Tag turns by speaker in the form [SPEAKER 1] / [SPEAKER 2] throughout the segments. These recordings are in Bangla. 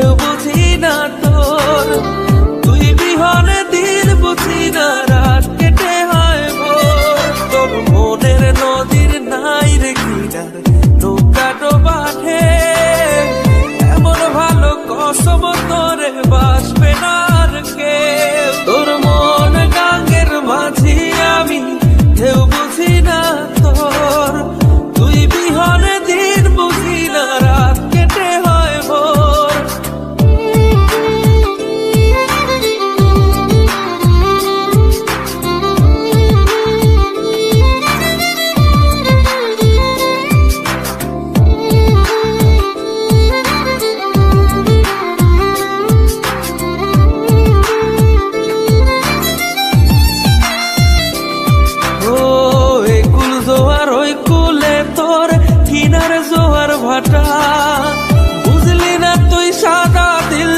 [SPEAKER 1] ঢেউ বুঝি না তোর, তুই বিহনে দিন বুঝি না, রাত কেটে হয় ভোর। তোর মনের নদীর নাই রে কিনার, নৌকা ডোবা ঢেউ, এমন ভালো কসম তোরে বাসবে না আর কেউ। তোর মন গাঙ্গের মাঝি আমি, ঢেউ বুঝি না তোর, তুই বিহনে দিন বুঝি না, রাত কেটে হয় ভোর। কিনার জোয়ার ভাটা, বুঝলি না তুই সাদা দিল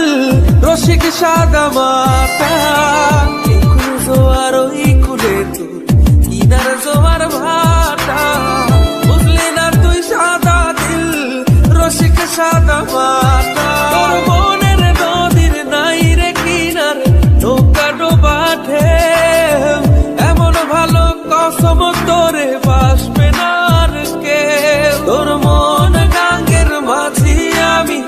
[SPEAKER 1] রসিক সাদা মাটা। কুল জোয়ার ওই কুলে তোর কিনার জোয়ার ভাটা, বুঝলি না তুই সাদা দিল রসিক সাদা মাটা। তোর মনের নদীর নাই রে কিনার, নৌকা ডোবা ঢেউ, এমন ভালো কসম তোরে বাসবে না আর কেউ। তোর মন গাঙ্গের মাঝি আমি,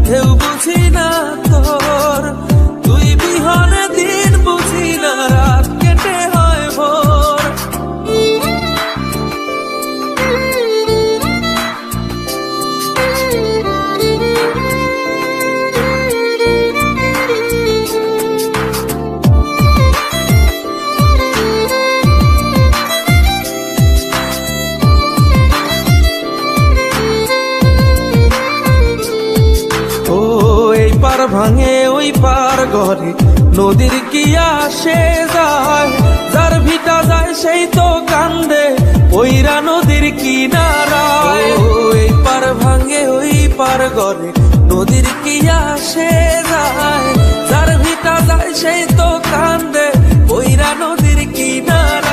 [SPEAKER 1] ঢেউ বুঝি না তোর, তুই বিহনে দিন বুঝি না, রাত কেটে হয় ভোর। পার ভাঙে ওই পার ঘরে নদীর কি আসে যায়, যার ভিটা যায় সেই তো কান্দে ওইরা নদীর কিনারায়। ওই পার ভাঙে ওই পার ঘরে নদীর কি আসে যায়, যার ভিটা যায় সেই তো কান্দে ওইরা নদীর কিনারায়।